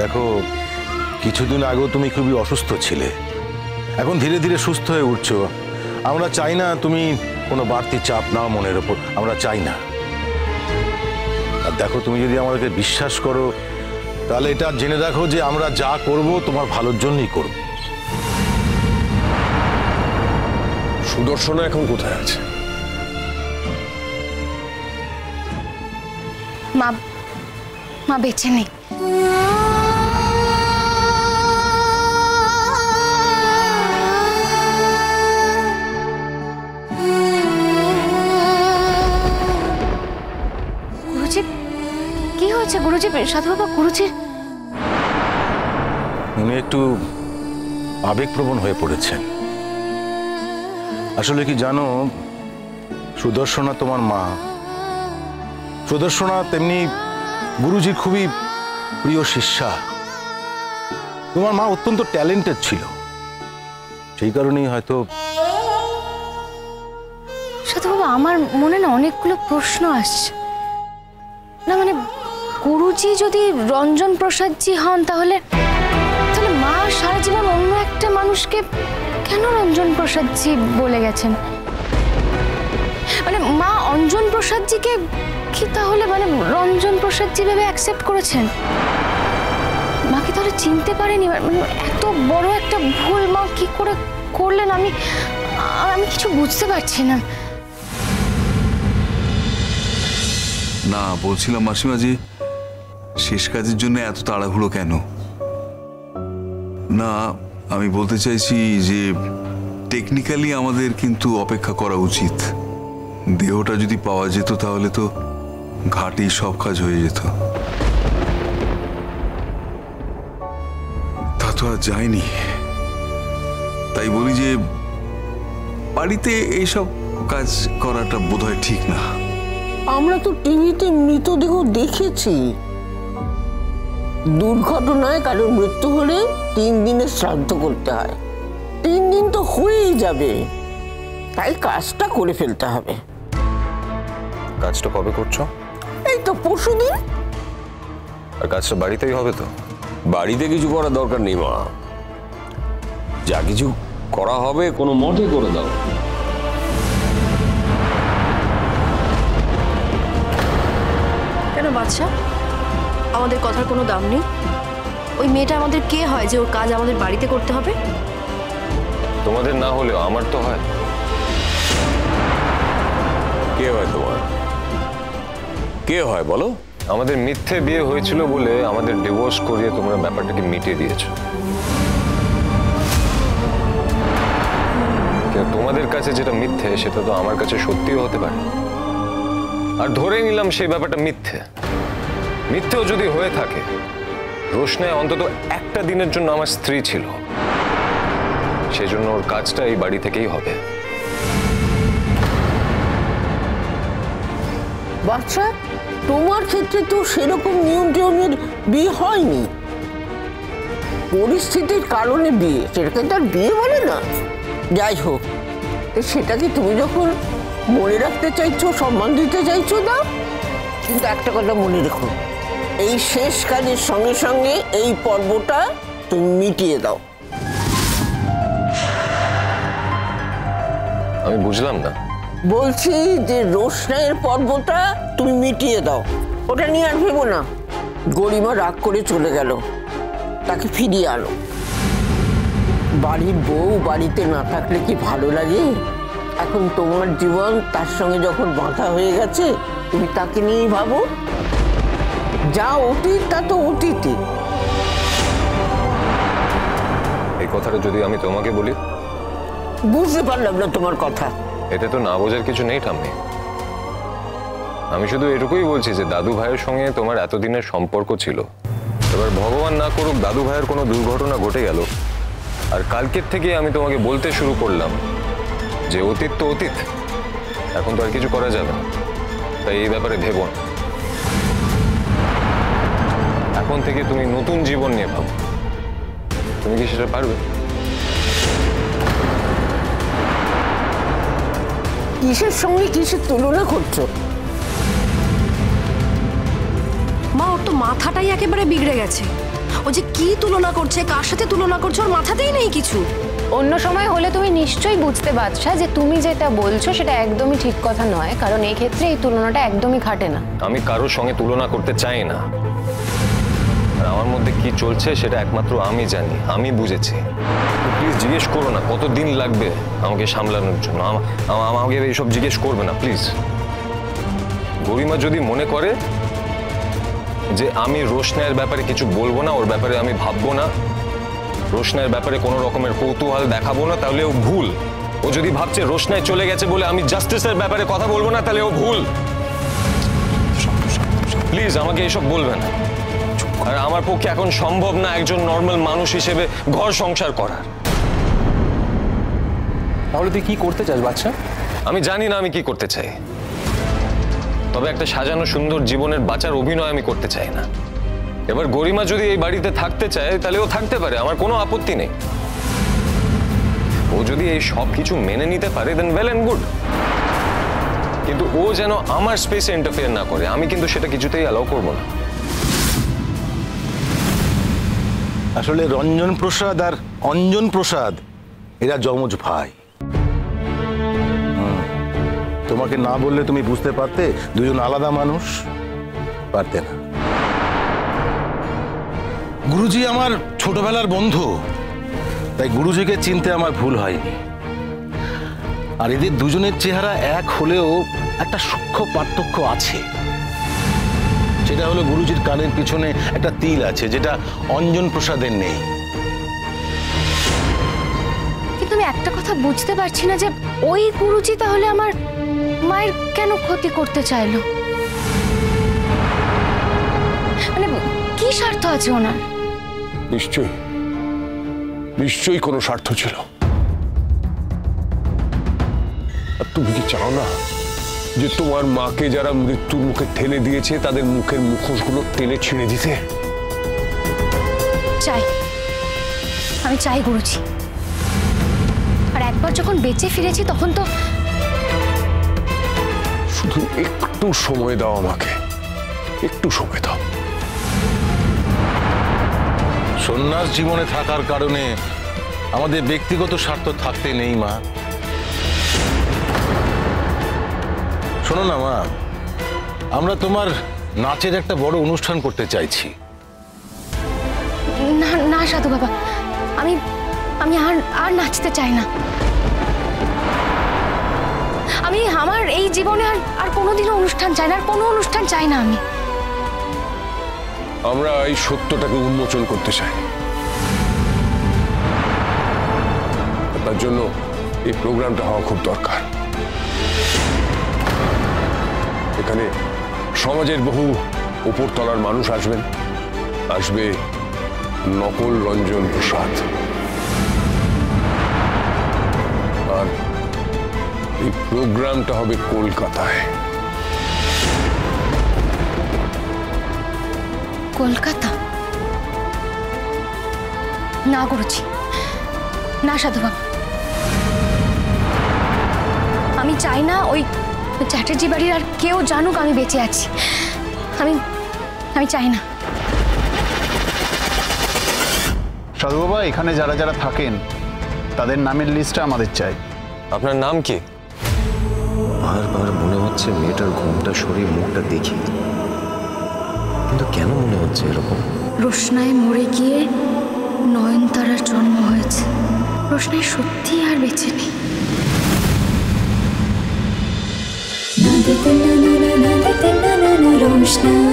দেখো, কিছুদিন আগেও তুমি খুবই অসুস্থ ছিলে, এখন ধীরে ধীরে সুস্থ হয়ে উঠছো। আমরা চাই না তুমি কোনো বাড়তি চাপ নাও মনের ওপর, আমরা চাই না। আর দেখো, তুমি যদি আমাদেরকে বিশ্বাস করো তাহলে এটা জেনে রাখো যে আমরা যা করব তোমার ভালোর জন্যই করব। সুদর্শনা এখন কোথায় আছে? মা মা বেঁচে নেই। গুরুজি, কি হয়েছে গুরুজি? সাধু বাবা, গুরুজির উনি একটু আবেগপ্রবণ হয়ে পড়েছেন। আসলে কি জানো, সুদর্শনা তোমার মা, সুদর্শনা তেমনি গুরুজির খুবই প্রিয় শিষ্যা। তোমার মা অত্যন্ত ট্যালেন্টেড ছিল, সেই কারণেই হয়তো। সাধু বাবা, আমার মনে না অনেকগুলো প্রশ্ন আসছে। না মানে, গুরুজি যদি রঞ্জন প্রসাদজি হন তাহলে মা সারা জীবন অন্য একটা মানুষকে কেন রঞ্জন প্রসাদজি বলে গেছেন? মানে মা অঞ্জন প্রসাদজিকে কি তাহলে মানে রঞ্জন প্রসাদজি ভেবে অ্যাকসেপ্ট করেছেন? মাকে তাহলে চিনতে পারেনি? মানে এত বড় একটা ভুল মা কি করে করলেন? আমি কিছু বুঝতে পারছি না। না, বলছিলাম মাসিমা যে শেষ কাজের জন্য এত তাড়াহুড়ো কেন? না, আমি বলতে চাইছি যে টেকনিক্যালি আমাদের কিন্তু অপেক্ষা করা উচিত। দেহটা যদি পাওয়া যেত তাহলে তো ঘাটেই সব কাজ হয়ে যেত। তা তো আর যায়নি। তাই বলি যে বাড়িতে এইসব কাজ করাটা বোধহয় ঠিক না। আমরা তো টিভিতে মৃতদেহ দেখেছি। দুর্ঘটনায় কারোর মৃত্যু হলে 3 দিনের শ্রাদ্ধ করতে হয়। 3 দিন তো হয়েই যাবে, তাই কাজটা করে ফেলতে হবে। কাজটা কবে করছো? এই তো পরশুদিন। আর কাজটা বাড়িতেই হবে তো? বাড়িতে কিছু করার দরকার নেই মা, যা কিছু করা হবে কোনো মঠে করে দাও। কেন বাদশা, আমাদের কথার কোনো দাম নেই? ওই মেয়েটা আমাদের কে হয় যে ওর কাজ আমাদের বাড়িতে করতে হবে? তোমাদের না হলেও আমার তো হয়। কে হয় তোমার? কে হয় বলো? আমাদের মিথ্যে বিয়ে হয়েছিল বলে আমাদের ডিভোর্স করিয়ে তোমরা ব্যাপারটাকে মিটিয়ে দিয়েছো। কিন্তু তোমাদের কাছে যেটা মিথ্যে সেটা তো আমার কাছে সত্যিও হতে পারে। আর ধরে নিলাম সেই ব্যাপারটা মিথ্যে। মিথ্যেও যদি হয়ে থাকে, রোশনাই অন্তত একটা দিনের জন্য আমার স্ত্রী ছিল, সেজন্য ওর কাজটা এই বাড়ি থেকেই হবে। বাচ্চা, তোমার ক্ষেত্রে তো সেরকম নিয়ম টিয়মের বিয়ে হয়নি। পরিস্থিতির কারণে বিয়ে, সেটাকে তো আর বিয়ে বলে না। যাই হোক, সেটাকে তুমি যখন মনে রাখতে চাইছো, সম্মান দিতে চাইছো, দাও। কিন্তু একটা কথা মনে রেখো, এই শেষ কাজের সঙ্গে সঙ্গে এই পর্বটা তুমি মিটিয়ে দাও। আমি বুঝলাম না। বলছি যে রোশনাইয়ের পর্বটা তুমি মিটিয়ে দাও। ওটা নিয়ে আর ভেবো না। গরিমা রাগ করে চলে গেল, তাকে ফিরিয়ে আনো। বাড়ির বউ বাড়িতে না থাকলে কি ভালো লাগে? এখন তোমার জীবন তার সঙ্গে যখন বাঁধা হয়ে গেছে, তুমি তাকে নিয়েই ভাবো। যা অতীত তা তো অতীতই। এই কথাটা যদি আমি তোমাকে বলি? বুঝতে পারলাম না তোমার কথা। এতে তো না বোঝার কিছু নেই ঠাম্মি। আমি শুধু এটুকুই বলছি যে দাদু ভাইয়ের সঙ্গে তোমার এতদিনের সম্পর্ক ছিল। এবার ভগবান না করুক দাদু ভাইয়ের কোনো দুর্ঘটনা ঘটে গেল, আর কালকের থেকে আমি তোমাকে বলতে শুরু করলাম যে অতীত তো অতীত, এখন তো আর কিছু করা যাবে না। তাই এই ব্যাপারে ভেবো না। এখন থেকে তুমি নতুন জীবন নিয়ে ভাবো। তুমি কি সেটা পারবে? কিসের সঙ্গে কিসের তুলনা করছো? মা, ওর তো মাথাটাই একেবারে বিগড়ে গেছে। ও যে কি তুলনা করছে, কার সাথে তুলনা করছে, ওর মাথাতেই নেই কিছু। অন্য সময় হলে তুমি নিশ্চয়ই বুঝতে পারছা যে তুমি যেটা বলছো সেটা একদমই ঠিক কথা নয়, কারণ এই ক্ষেত্রে এই তুলনাটা একদমই খাটে না। আমি কারোর সঙ্গে তুলনা করতে চাই না। আর আমার মধ্যে কি চলছে সেটা একমাত্র আমি জানি, আমি বুঝেছি। প্লিজ জিজ্ঞেস করো না কতদিন লাগবে আমাকে সামলানোর জন্য। আমাকে এইসব জিজ্ঞেস করবে না প্লিজ। গরিমা যদি মনে করে যে আমি রোশনাইয়ের ব্যাপারে কিছু বলবো না, ওর ব্যাপারে আমি ভাববো না, রোশনাইয়ের ব্যাপারে কোনো রকমের কৌতূহল দেখাবো না, তাহলে ও ভুল। ও যদি ভাবছে রোশনাই চলে গেছে বলে আমি জাস্টিসের ব্যাপারে কথা বলবো না, তাহলে ও ভুল। প্লিজ আমাকে এসব বলবে না। আর আমার পক্ষে এখন সম্ভব না একজন নর্মাল মানুষ হিসেবে ঘর সংসার করার। তাহলে তুই কি করতে চাস বাচ্চা? আমি জানি না আমি কি করতে চাই, তবে একটা সাজানো সুন্দর জীবনের বাঁচার অভিনয় আমি করতে চাই না। এবার গরিমা যদি এই বাড়িতে থাকতে চায় তাহলে ও থাকতে পারে, আমার কোনো আপত্তি নেই। ও যদি এই সব কিছু মেনে নিতে পারে দেন ওয়েল এন্ড গুড, কিন্তু ও যেন আমার স্পেসে ইন্টারফেয়ার না করে, আমি কিন্তু সেটা কিছুতেই অ্যালাউ করব না। আসলে রঞ্জন প্রসাদ আর অঞ্জন প্রসাদ এরা যমজ ভাই। তোমাকে না বললে তুমি বুঝতে পারতে দুজন আলাদা মানুষ? পারতে না। গুরুজি আমার ছোটবেলার বন্ধু, তাই গুরুজিকে চিনতে আমার ভুল হয়নি। আর এদের দুজনের চেহারা এক হলেও একটা সূক্ষ্ম পার্থক্য আছে। সেটা হলো গুরুজির কানের পিছনে একটা তিল আছে, যেটা অঞ্জন প্রসাদের নেই। কিন্তু আমি একটা কথা বুঝতে পারছি না যে ওই গুরুজি তাহলে আমার মায়ের কেন ক্ষতি করতে চাইলো? মানে কি স্বার্থ আছে ওনার? নিশ্চয়ই কোনো স্বার্থ ছিল। আর তুমি কি চাও না যে তোমার মাকে যারা মৃত্যুর মুখে ঠেলে দিয়েছে তাদের মুখের মুখোশগুলো টেনে ছিঁড়ে দিতে? চাই, আমি চাই গুরুজি। আর একবার যখন বেঁচে ফিরেছি তখন তো শুধু একটু সময় দাও আমাকে, একটু সময় দাও। সন্ন্যাস জীবনে থাকার কারণে আমাদের ব্যক্তিগত স্বার্থ থাকতে নেই মা। শোনো না মা, আমরা তোমার নাচের একটা বড় অনুষ্ঠান করতে চাইছি। না না সাধু বাবা, আমি আমি আর নাচতে চাই না। আমি আমার এই জীবনে আর কোনোদিনও অনুষ্ঠান চাই না, আর কোনো অনুষ্ঠান চাই না আমি। আমরা এই সত্যটাকে উন্মোচন করতে চাই, তার জন্য এই প্রোগ্রামটা হওয়া খুব দরকার। এখানে সমাজের বহু উপরতলার মানুষ আসবেন, আসবে নকল রঞ্জন প্রসাদ। আর এই প্রোগ্রামটা হবে কলকাতায়। কলকাতা? না গুরুজি, না সাধু বাবা, আমি চাই না ওই চ্যাটার্জি বাড়ির আর কেউ জানুক আমি বেঁচে আছি। আমি চাই না। সাধু বাবা, এখানে যারা যারা থাকেন তাদের নামের লিস্টটা আমাদের চাই। আপনার নাম কি? বারবার মনে হচ্ছে মেয়েটার ঘুমটা সরিয়ে মুখটা দেখি, কিন্তু কেন মনে হচ্ছে এরকম? রোশনাই মরে গিয়ে নয়নতারার জন্ম হয়েছে। রোশনাই সত্যি আর বেঁচে নেই। রোশনাই।